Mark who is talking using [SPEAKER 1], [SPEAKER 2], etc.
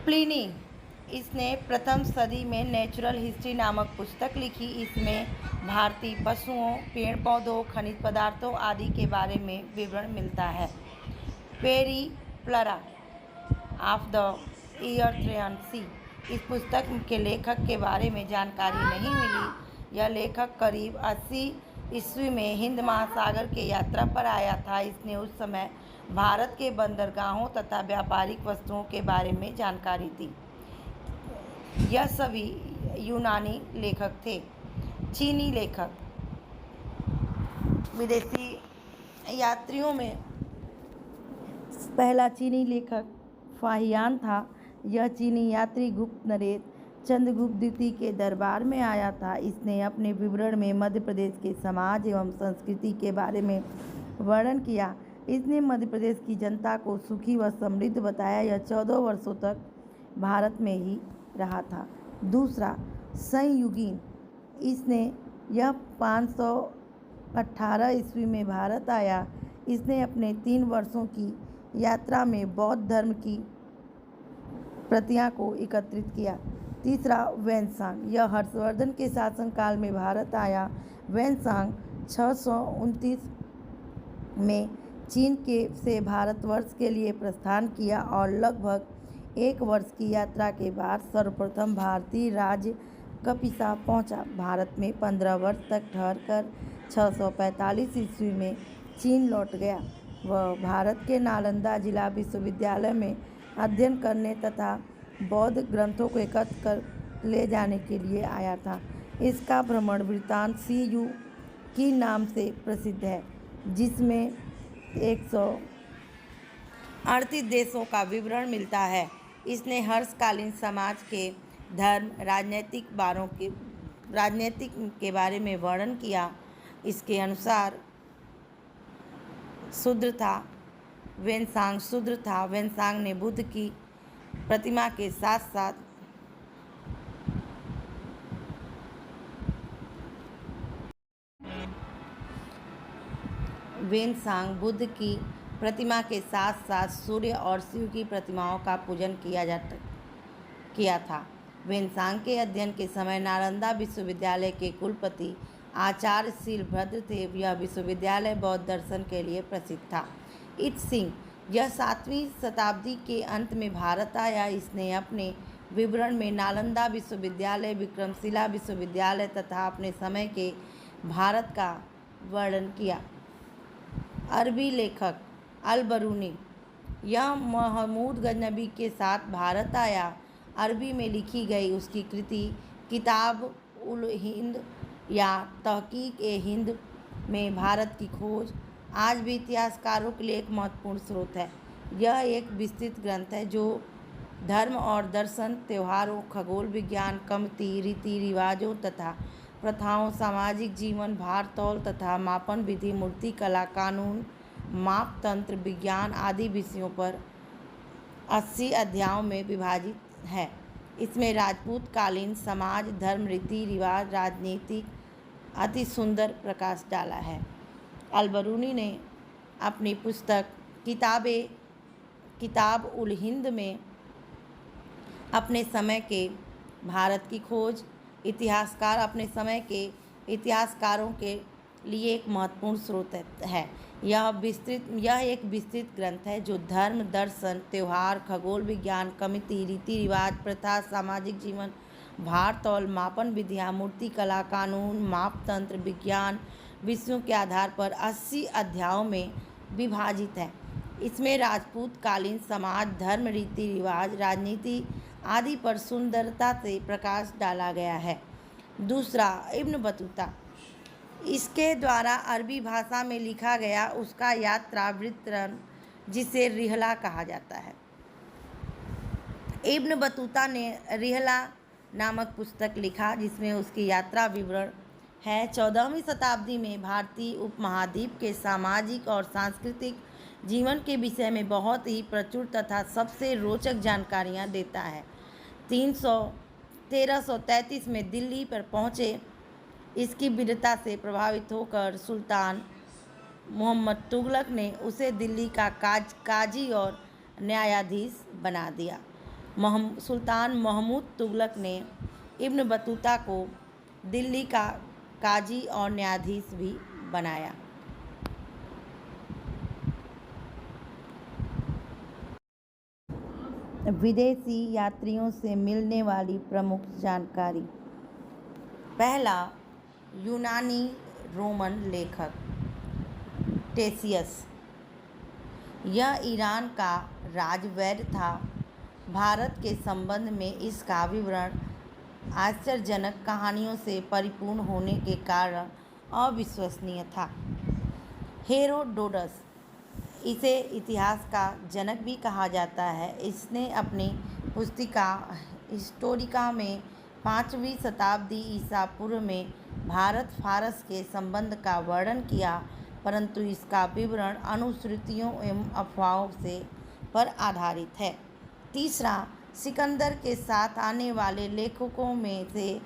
[SPEAKER 1] Pliny इसने प्रथम सदी में नेचुरल हिस्ट्री नामक पुस्तक लिखी। इसमें भारतीय पशुओं, पेड़ पौधों, खनिज पदार्थों आदि के बारे में विवरण मिलता है। पेरीप्लरा ऑफ द एर्थ्रियन सी, इस पुस्तक के लेखक के बारे में जानकारी नहीं मिली। यह लेखक करीब 80 ईस्वी में हिंद महासागर के यात्रा पर आया था। इसने उस समय भारत के बंदरगाहों तथा व्यापारिक वस्तुओं के बारे में जानकारी दी। यह सभी यूनानी लेखक थे। चीनी लेखक विदेशी यात्रियों में पहला चीनी लेखक फाहियान था। यह चीनी यात्री गुप्त नरेश चंद्रगुप्त द्वितीय के दरबार में आया था। इसने अपने विवरण में मध्य प्रदेश के समाज एवं संस्कृति के बारे में वर्णन किया। इसने मध्य प्रदेश की जनता को सुखी व समृद्ध बताया। यह 14 वर्षों तक भारत में ही रहा था। दूसरा संयुगीन, इसने यह 518 ईस्वी में भारत आया। इसने अपने 3 वर्षों की यात्रा में बौद्ध धर्म की प्रतियां को एकत्रित किया। तीसरा वेनसांग, यह हर्षवर्धन के शासनकाल में भारत आया। वेनसांग 629 में चीन से भारतवर्ष के लिए प्रस्थान किया और लगभग 1 वर्ष की यात्रा के बाद सर्वप्रथम भारतीय राज्य कपिसा पहुंचा। भारत में 15 वर्ष तक ठहरकर 645 ईस्वी में चीन लौट गया। वह भारत के नालंदा जिला विश्वविद्यालय में अध्ययन करने तथा बौद्ध ग्रंथों को एकत्र कर ले जाने के लिए आया था। इसका भ्रमण वृत्तांत CU की नाम से प्रसिद्ध है, जिसमें 138 देशों का विवरण मिलता है। इसने हर्षकालीन समाज के धर्म, राजनीतिक के बारे में वर्णन किया। इसके अनुसार शूद्र था। वेनसांग शूद्र था। वेनसांग ने बुद्ध की प्रतिमा के साथ साथ सूर्य और शिव की प्रतिमाओं का पूजन किया था। वेनसांग के अध्ययन के समय नालंदा विश्वविद्यालय के कुलपति आचार्य शीलभद्र थे। यह विश्वविद्यालय बौद्ध दर्शन के लिए प्रसिद्ध था। इत सिंह, यह 7वीं शताब्दी के अंत में भारत आया। इसने अपने विवरण में नालंदा विश्वविद्यालय, विक्रमशिला विश्वविद्यालय तथा अपने समय के भारत का वर्णन किया। अरबी लेखक अल-बरूनी, यह महमूद गजनबी के साथ भारत आया। अरबी में लिखी गई उसकी कृति किताब उल हिंद या तहकीक-ए-हिंद में भारत की खोज आज भी इतिहासकारों के लिए एक महत्वपूर्ण स्रोत है। यह एक विस्तृत ग्रंथ है जो धर्म और दर्शन, त्योहारों, खगोल विज्ञान, कमती, रीति रिवाजों तथा प्रथाओं, सामाजिक जीवन, भार तौल तथा मापन विधि, मूर्ति कला, कानून, मापतंत्र, विज्ञान आदि विषयों पर 80 अध्यायों में विभाजित है। इसमें राजपूत कालीन समाज, धर्म, रीति रिवाज, राजनीति अति सुंदर प्रकाश डाला है। अल-बरूनी ने अपनी पुस्तक किताब उल हिंद में अपने समय के भारत की खोज अपने समय के इतिहासकारों के लिए एक महत्वपूर्ण स्रोत है। यह एक विस्तृत ग्रंथ है जो धर्म, दर्शन, त्योहार, खगोल विज्ञान, कमिति, रीति रिवाज, प्रथा, सामाजिक जीवन, भार तौल, मापन विधियाँ, मूर्ति कला, कानून, मापतंत्र, विज्ञान विषयों के आधार पर 80 अध्यायों में विभाजित है। इसमें राजपूत कालीन समाज, धर्म, रीति रिवाज, राजनीति आदि पर सुंदरता से प्रकाश डाला गया है। दूसरा इब्न बतूता, इसके द्वारा अरबी भाषा में लिखा गया उसका यात्रा वृत्तांत, जिसे रिहला कहा जाता है। इब्न बतूता ने रिहला नामक पुस्तक लिखा जिसमें उसकी यात्रा विवरण है। 14वीं शताब्दी में भारतीय उपमहाद्वीप के सामाजिक और सांस्कृतिक जीवन के विषय में बहुत ही प्रचुर तथा सबसे रोचक जानकारियाँ देता है। 1333 में दिल्ली पर पहुँचे इसकी वीरता से प्रभावित होकर सुल्तान मोहम्मद तुगलक ने उसे दिल्ली का काजी और न्यायाधीश बना दिया। सुल्तान महमूद तुगलक ने इब्न बतूता को दिल्ली का काजी और न्यायाधीश भी बनाया। विदेशी यात्रियों से मिलने वाली प्रमुख जानकारी। पहला, यूनानी रोमन लेखक टेसियस। यह ईरान का राजवैद्य था। भारत के संबंध में इसका विवरण आश्चर्यजनक कहानियों से परिपूर्ण होने के कारण अविश्वसनीय था। हेरोडोटस, इसे इतिहास का जनक भी कहा जाता है, इसने अपनी पुस्तिका हिस्टोरिका में 5वीं शताब्दी ईसा पूर्व में भारत फारस के संबंध का वर्णन किया, परंतु इसका विवरण अनुश्रुतियों एवं अफवाहों पर आधारित है। तीसरा, सिकंदर के साथ आने वाले लेखकों में से